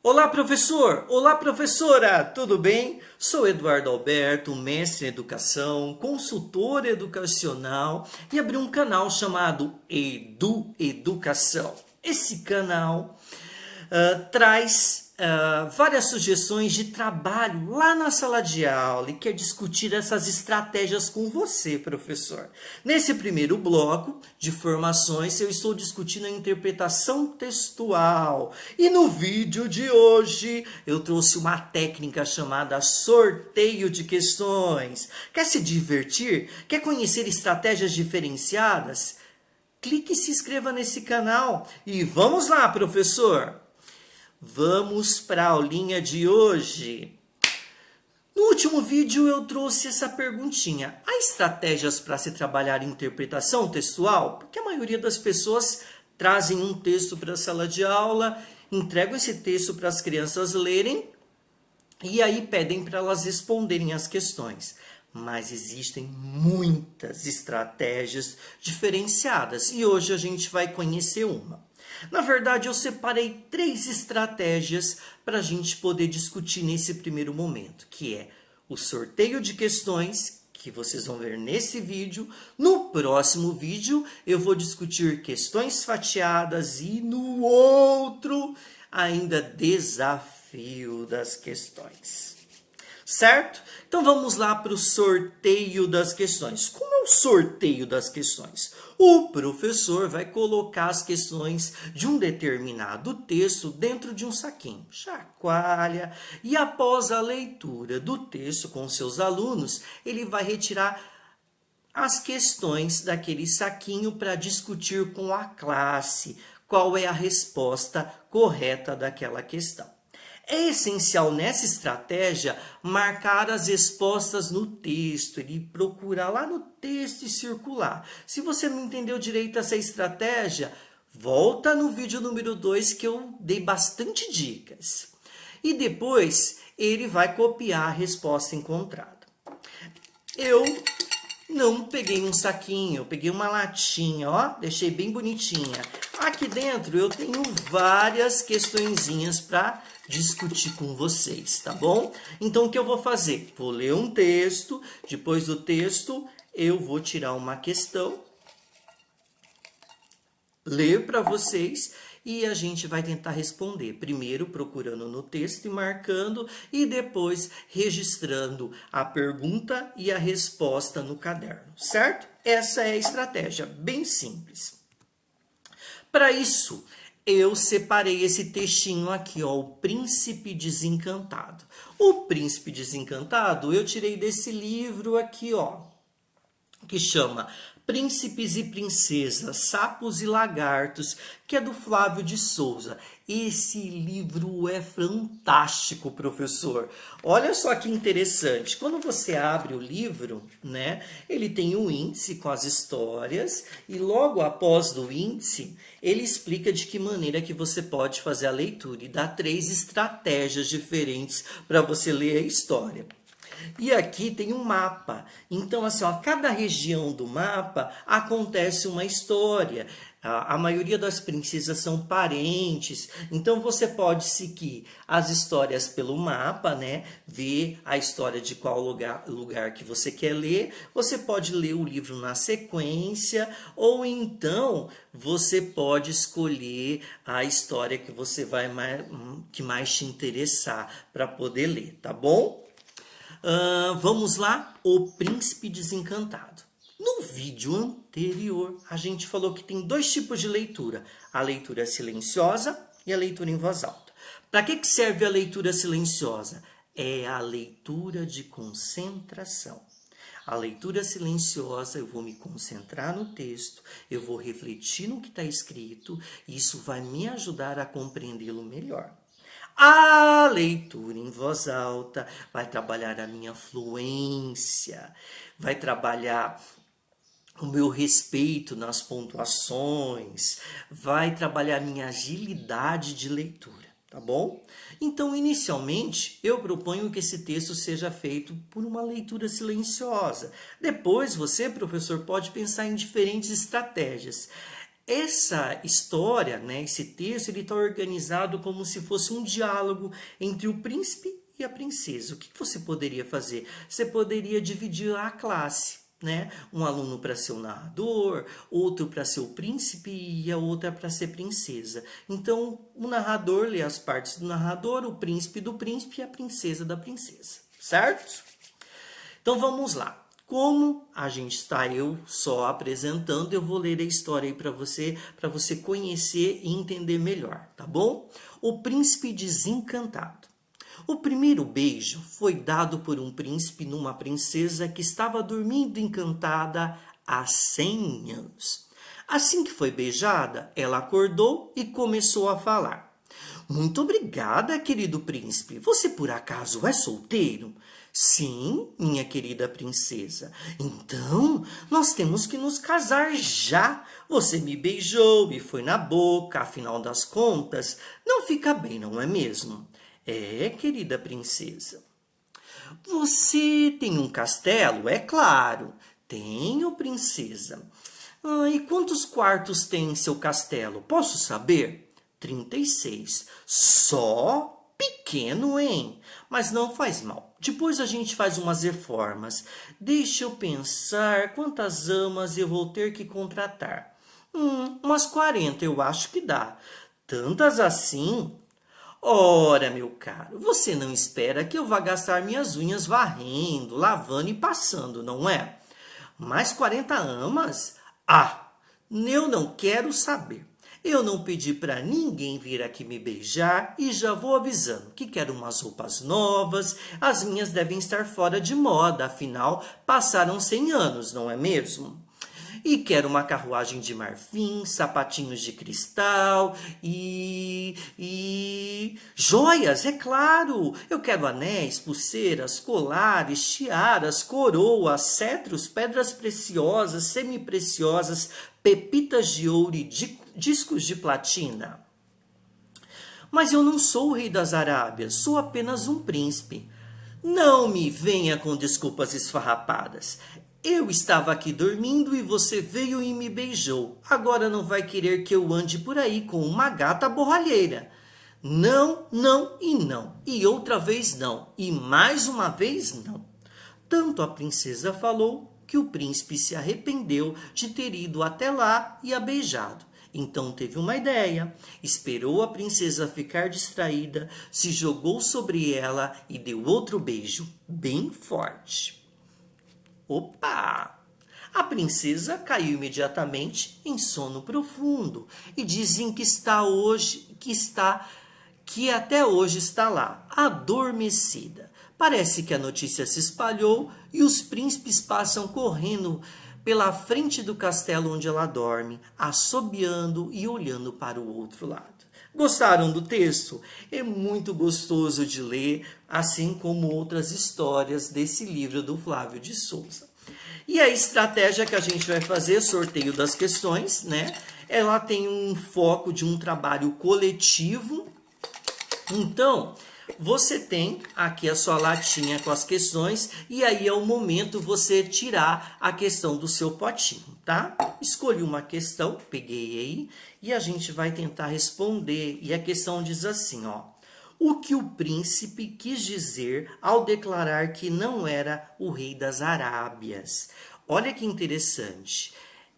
Olá, professor! Olá, professora! Tudo bem? Sou Eduardo Alberto, mestre em educação, consultor educacional e abri um canal chamado Edu Educação. Esse canal traz várias sugestões de trabalho lá na sala de aula e quer discutir essas estratégias com você, professor. Nesse primeiro bloco de formações, eu estou discutindo a interpretação textual. E no vídeo de hoje, eu trouxe uma técnica chamada sorteio de questões. Quer se divertir? Quer conhecer estratégias diferenciadas? Clique e se inscreva nesse canal. E vamos lá, professor! Vamos para a aulinha de hoje. No último vídeo eu trouxe essa perguntinha. Há estratégias para se trabalhar interpretação textual? Porque a maioria das pessoas trazem um texto para a sala de aula, entregam esse texto para as crianças lerem e aí pedem para elas responderem as questões. Mas existem muitas estratégias diferenciadas e hoje a gente vai conhecer uma. Na verdade, eu separei 3 estratégias para a gente poder discutir nesse primeiro momento, que é o sorteio de questões, que vocês vão ver nesse vídeo. No próximo vídeo, eu vou discutir questões fatiadas e no outro, ainda desafio das questões. Certo? Então vamos lá para o sorteio das questões. Como é o sorteio das questões? O professor vai colocar as questões de um determinado texto dentro de um saquinho, chacoalha, e após a leitura do texto com seus alunos, ele vai retirar as questões daquele saquinho para discutir com a classe qual é a resposta correta daquela questão. É essencial nessa estratégia marcar as respostas no texto, ele procurar lá no texto e circular. Se você não entendeu direito essa estratégia, volta no vídeo número 2 que eu dei bastante dicas. E depois ele vai copiar a resposta encontrada. Eu não peguei um saquinho, eu peguei uma latinha, ó, deixei bem bonitinha. Aqui dentro eu tenho várias questõezinhas para discutir com vocês, tá bom? Então o que eu vou fazer? Vou ler um texto, depois do texto eu vou tirar uma questão, ler para vocês e a gente vai tentar responder. Primeiro procurando no texto e marcando e depois registrando a pergunta e a resposta no caderno, certo? Essa é a estratégia, bem simples. Para isso, eu separei esse textinho aqui, ó, o Príncipe Desencantado. O Príncipe Desencantado eu tirei desse livro aqui, ó, que chama Príncipes e Princesas, Sapos e Lagartos, que é do Flávio de Souza. Esse livro é fantástico, professor. Olha só que interessante. Quando você abre o livro, né, ele tem um índice com as histórias e logo após o índice, ele explica de que maneira que você pode fazer a leitura e dá 3 estratégias diferentes para você ler a história. E aqui tem um mapa. Então, assim, ó, cada região do mapa acontece uma história. A maioria das princesas são parentes. Então, você pode seguir as histórias pelo mapa, né? Ver a história de qual lugar que você quer ler. Você pode ler o livro na sequência. Ou então, você pode escolher a história que você que mais te interessar para poder ler, tá bom? Vamos lá, O Príncipe Desencantado. No vídeo anterior, a gente falou que tem 2 tipos de leitura. A leitura silenciosa e a leitura em voz alta. Para que serve a leitura silenciosa? É a leitura de concentração. A leitura silenciosa, eu vou me concentrar no texto, eu vou refletir no que está escrito, e isso vai me ajudar a compreendê-lo melhor. A leitura em voz alta vai trabalhar a minha fluência, vai trabalhar o meu respeito nas pontuações, vai trabalhar a minha agilidade de leitura, tá bom? Então, inicialmente, eu proponho que esse texto seja feito por uma leitura silenciosa. Depois, você, professor, pode pensar em diferentes estratégias. Essa história, né, esse texto, ele está organizado como se fosse um diálogo entre o príncipe e a princesa. O que você poderia fazer? Você poderia dividir a classe, né? Um aluno para ser o narrador, outro para ser o príncipe e a outra para ser princesa. Então, o narrador lê as partes do narrador, o príncipe do príncipe e a princesa da princesa, certo? Então, vamos lá. Como a gente está eu só apresentando, eu vou ler a história aí para você conhecer e entender melhor, tá bom? O Príncipe Desencantado. O primeiro beijo foi dado por um príncipe numa princesa que estava dormindo encantada há 100 anos. Assim que foi beijada, ela acordou e começou a falar. Muito obrigada, querido príncipe. Você por acaso é solteiro? Sim, minha querida princesa. Então, nós temos que nos casar já. Você me beijou e foi na boca, afinal das contas, não fica bem, não é mesmo? É, querida princesa. Você tem um castelo? É claro. Tenho, princesa. E quantos quartos tem em seu castelo? Posso saber? 36. Só? Pequeno, hein? Mas não faz mal. Depois a gente faz umas reformas. Deixa eu pensar quantas amas eu vou ter que contratar. Umas 40 eu acho que dá. Tantas assim? Ora, meu caro, você não espera que eu vá gastar minhas unhas varrendo, lavando e passando, não é? Mais 40 amas? Ah, eu não quero saber. Eu não pedi para ninguém vir aqui me beijar e já vou avisando que quero umas roupas novas. As minhas devem estar fora de moda, afinal passaram 100 anos, não é mesmo? E quero uma carruagem de marfim, sapatinhos de cristal e joias, é claro. Eu quero anéis, pulseiras, colares, tiaras, coroas, cetros, pedras preciosas, semipreciosas, pepitas de ouro e discos de platina. Mas eu não sou o rei das Arábias, sou apenas um príncipe. Não me venha com desculpas esfarrapadas. Eu estava aqui dormindo e você veio e me beijou. Agora não vai querer que eu ande por aí com uma gata borralheira. Não, não e não. E outra vez não. E mais uma vez não. Tanto a princesa falou que o príncipe se arrependeu de ter ido até lá e a beijado. Então teve uma ideia, esperou a princesa ficar distraída, se jogou sobre ela e deu outro beijo, bem forte. Opa! A princesa caiu imediatamente em sono profundo e dizem que até hoje está lá, adormecida. Parece que a notícia se espalhou e os príncipes passam correndo pela frente do castelo onde ela dorme, assobiando e olhando para o outro lado. Gostaram do texto? É muito gostoso de ler, assim como outras histórias desse livro do Flávio de Souza. E a estratégia que a gente vai fazer, sorteio das questões, né? Ela tem um foco de um trabalho coletivo. Então, você tem aqui a sua latinha com as questões e aí é o momento você tirar a questão do seu potinho, tá? Escolhi uma questão, peguei aí e a gente vai tentar responder. E a questão diz assim, ó. O que o príncipe quis dizer ao declarar que não era o rei das Arábias? Olha que interessante.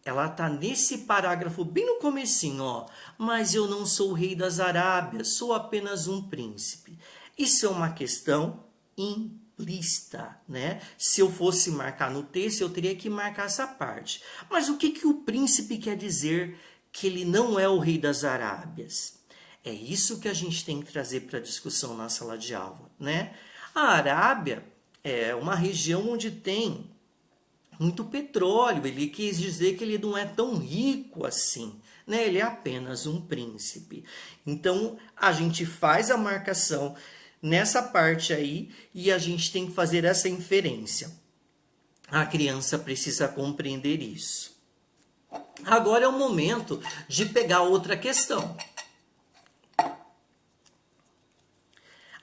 Ela está nesse parágrafo bem no comecinho, ó. Mas eu não sou o rei das Arábias, sou apenas um príncipe. Isso é uma questão implícita, né? Se eu fosse marcar no texto, eu teria que marcar essa parte. Mas o que o príncipe quer dizer que ele não é o rei das Arábias? É isso que a gente tem que trazer para a discussão na sala de aula, né? A Arábia é uma região onde tem muito petróleo. Ele quis dizer que ele não é tão rico assim, né? Ele é apenas um príncipe. Então, a gente faz a marcação nessa parte aí e a gente tem que fazer essa inferência. A criança precisa compreender isso. Agora é o momento de pegar outra questão.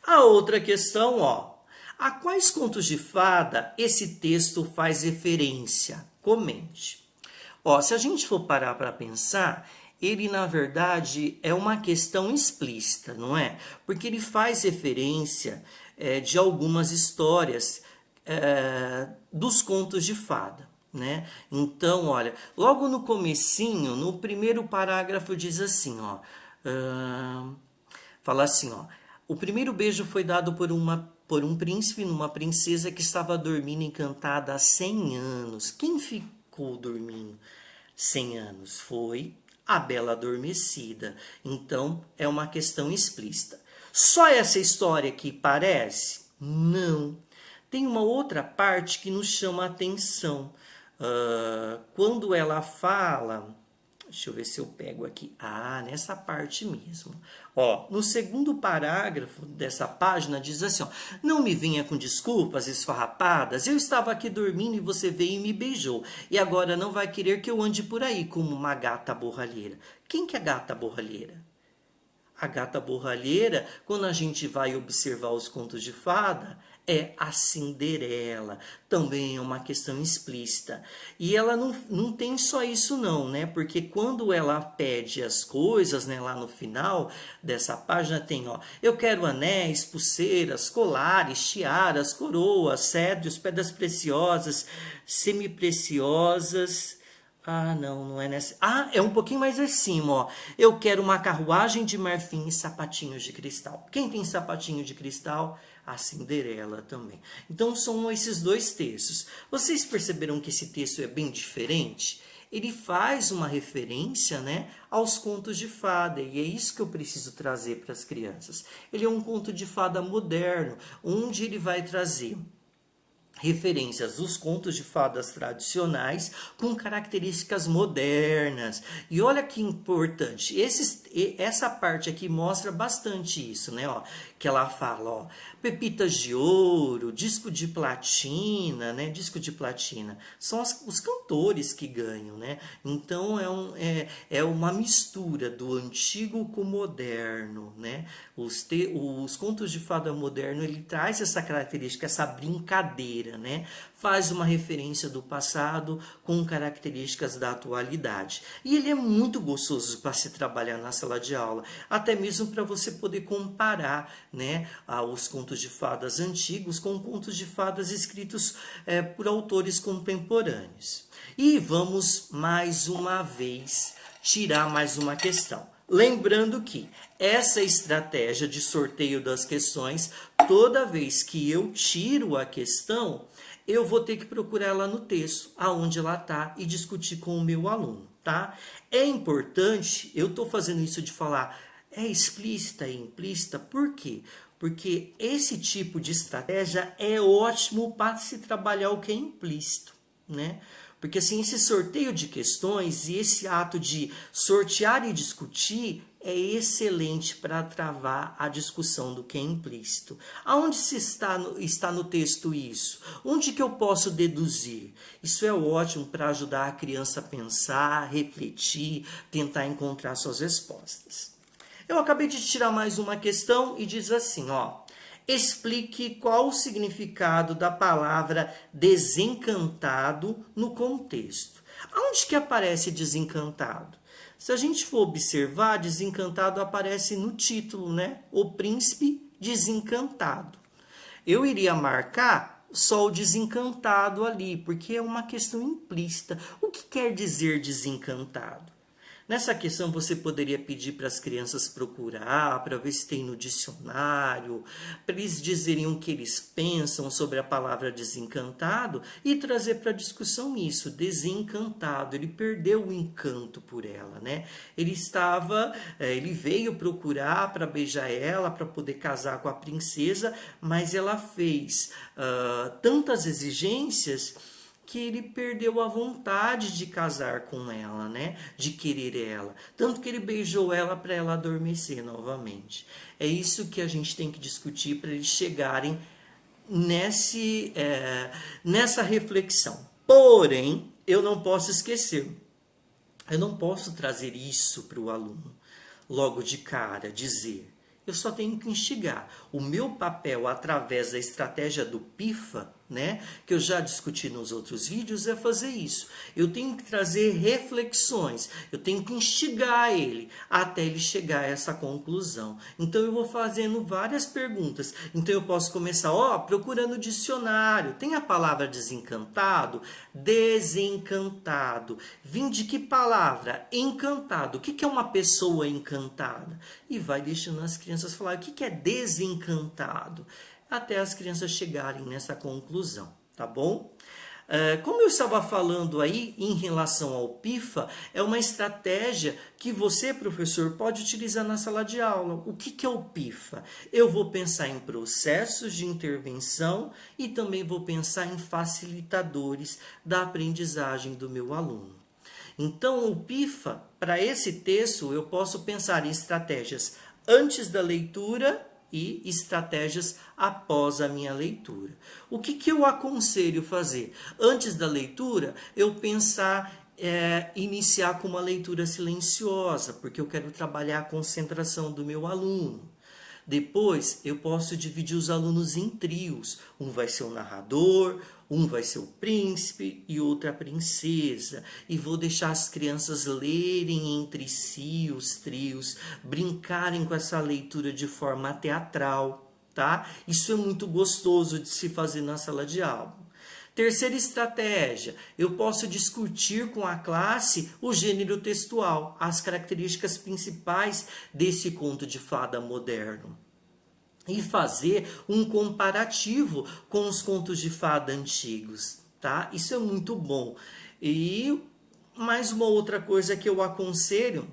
A outra questão, ó. A quais contos de fada esse texto faz referência? Comente. Ó, se a gente for parar para pensar, ele na verdade é uma questão explícita, não é? Porque ele faz referência de algumas histórias dos contos de fada, né? Então, olha, logo no comecinho, no primeiro parágrafo diz assim, ó, fala assim, ó, o primeiro beijo foi dado por um príncipe numa princesa que estava dormindo encantada há 100 anos. Quem ficou dormindo 100 anos? Foi a Bela Adormecida. Então, é uma questão explícita. Só essa história que parece? Não. Tem uma outra parte que nos chama a atenção. Quando ela fala... Deixa eu ver se eu pego aqui. Nessa parte mesmo. Ó, no segundo parágrafo dessa página diz assim, ó, não me venha com desculpas esfarrapadas, eu estava aqui dormindo e você veio e me beijou. E agora não vai querer que eu ande por aí como uma gata borralheira. Quem que é gata borralheira? A gata borralheira, quando a gente vai observar os contos de fada, é a Cinderela. Também é uma questão explícita. E ela não tem só isso não, né? Porque quando ela pede as coisas, né, lá no final dessa página tem, ó, eu quero anéis, pulseiras, colares, tiaras, coroas, cedros, pedras preciosas, semipreciosas. Não é nessa. É um pouquinho mais acima, ó. Eu quero uma carruagem de marfim e sapatinhos de cristal. Quem tem sapatinho de cristal? A Cinderela também. Então são esses dois textos. Vocês perceberam que esse texto é bem diferente? Ele faz uma referência, né, aos contos de fada, e é isso que eu preciso trazer para as crianças. Ele é um conto de fada moderno, onde ele vai trazer referências dos contos de fadas tradicionais com características modernas. E olha que importante, essa parte aqui mostra bastante isso, né? Ó, que ela fala, ó, pepitas de ouro, disco de platina, né? Disco de platina são os cantores que ganham, né? Então é uma mistura do antigo com o moderno, né? Os contos de fada moderno, ele traz essa característica, essa brincadeira, né? Faz uma referência do passado com características da atualidade. E ele é muito gostoso para se trabalhar na sala de aula, até mesmo para você poder comparar, né, os contos de fadas antigos com contos de fadas escritos por autores contemporâneos. E vamos mais uma vez tirar mais uma questão. Lembrando que essa estratégia de sorteio das questões, toda vez que eu tiro a questão, eu vou ter que procurar ela no texto, aonde ela está, e discutir com o meu aluno, tá? É importante, eu estou fazendo isso de falar, é explícita e implícita, por quê? Porque esse tipo de estratégia é ótimo para se trabalhar o que é implícito, né? Porque assim, esse sorteio de questões e esse ato de sortear e discutir é excelente para travar a discussão do que é implícito. Aonde está no texto isso? Onde que eu posso deduzir? Isso é ótimo para ajudar a criança a pensar, refletir, tentar encontrar suas respostas. Eu acabei de tirar mais uma questão e diz assim, ó. Explique qual o significado da palavra desencantado no contexto. Aonde que aparece desencantado? Se a gente for observar, desencantado aparece no título, né? O príncipe desencantado. Eu iria marcar só o desencantado ali, porque é uma questão implícita. O que quer dizer desencantado? Nessa questão você poderia pedir para as crianças procurar, para ver se tem no dicionário, para eles dizerem o que eles pensam sobre a palavra desencantado e trazer para a discussão isso, desencantado, ele perdeu o encanto por ela, né? Ele veio procurar para beijar ela, para poder casar com a princesa, mas ela fez tantas exigências que ele perdeu a vontade de casar com ela, né? De querer ela. Tanto que ele beijou ela para ela adormecer novamente. É isso que a gente tem que discutir para eles chegarem nessa reflexão. Porém, eu não posso esquecer. Eu não posso trazer isso para o aluno logo de cara, dizer. Eu só tenho que instigar. O meu papel, através da estratégia do PIFA, né, que eu já discuti nos outros vídeos, é fazer isso. Eu tenho que trazer reflexões, eu tenho que instigar ele até ele chegar a essa conclusão. Então eu vou fazendo várias perguntas. Então eu posso começar, procurando o dicionário. Tem a palavra desencantado? Desencantado. Vim de que palavra? Encantado. O que é uma pessoa encantada? E vai deixando as crianças falar o que é desencantado, até as crianças chegarem nessa conclusão, tá bom? Como eu estava falando aí em relação ao PIFA, é uma estratégia que você, professor, pode utilizar na sala de aula. O que é o PIFA? Eu vou pensar em processos de intervenção e também vou pensar em facilitadores da aprendizagem do meu aluno. Então, o PIFA, para esse texto, eu posso pensar em estratégias antes da leitura e estratégias após a minha leitura. O que eu aconselho fazer? Antes da leitura, eu pensar iniciar com uma leitura silenciosa, porque eu quero trabalhar a concentração do meu aluno. Depois, eu posso dividir os alunos em trios. Um vai ser o narrador, um vai ser o príncipe e outra a princesa. E vou deixar as crianças lerem entre si os trios, brincarem com essa leitura de forma teatral, tá? Isso é muito gostoso de se fazer na sala de aula. Terceira estratégia, eu posso discutir com a classe o gênero textual, as características principais desse conto de fada moderno. E fazer um comparativo com os contos de fada antigos, tá? Isso é muito bom. E mais uma outra coisa que eu aconselho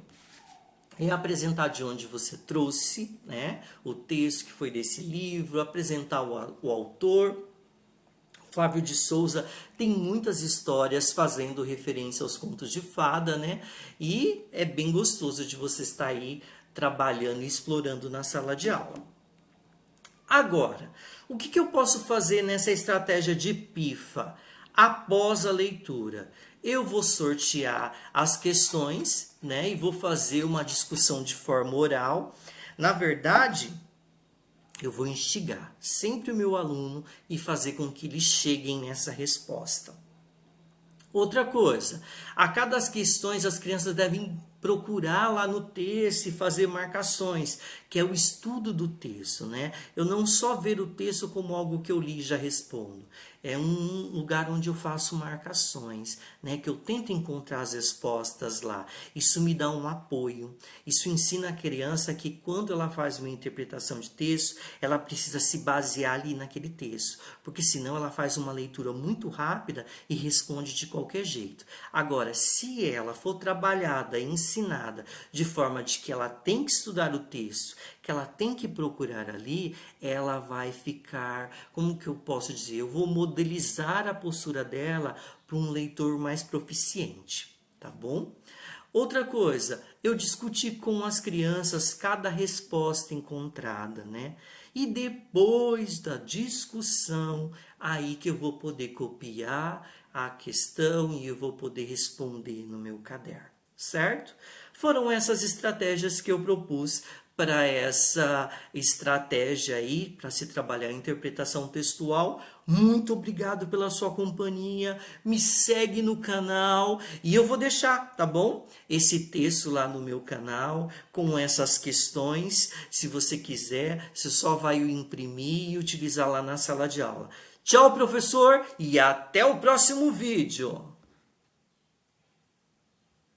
é apresentar de onde você trouxe, né? O texto que foi desse livro, apresentar o autor. Flávio de Souza tem muitas histórias fazendo referência aos contos de fada, né? E é bem gostoso de você estar aí trabalhando e explorando na sala de aula. Agora, o que eu posso fazer nessa estratégia de PIFA? Após a leitura, eu vou sortear as questões, né? E vou fazer uma discussão de forma oral. Na verdade, eu vou instigar sempre o meu aluno e fazer com que eles cheguem nessa resposta. Outra coisa, a cada questões as crianças devem procurar lá no texto e fazer marcações, que é o estudo do texto, né? Eu não só ver o texto como algo que eu li e já respondo. É um lugar onde eu faço marcações, né? Que eu tento encontrar as respostas lá. Isso me dá um apoio. Isso ensina a criança que quando ela faz uma interpretação de texto, ela precisa se basear ali naquele texto. Porque senão ela faz uma leitura muito rápida e responde de qualquer jeito. Agora, se ela for trabalhada e ensinada de forma de que ela tem que estudar o texto, que ela tem que procurar ali, ela vai ficar, como que eu posso dizer? Eu vou modelizar a postura dela para um leitor mais proficiente, tá bom? Outra coisa, eu discuti com as crianças cada resposta encontrada, né? E depois da discussão, aí que eu vou poder copiar a questão e eu vou poder responder no meu caderno, certo? Foram essas estratégias que eu propus para essa estratégia aí, para se trabalhar a interpretação textual. Muito obrigado pela sua companhia, me segue no canal e eu vou deixar, tá bom? Esse texto lá no meu canal, com essas questões, se você quiser, você só vai imprimir e utilizar lá na sala de aula. Tchau, professor, e até o próximo vídeo!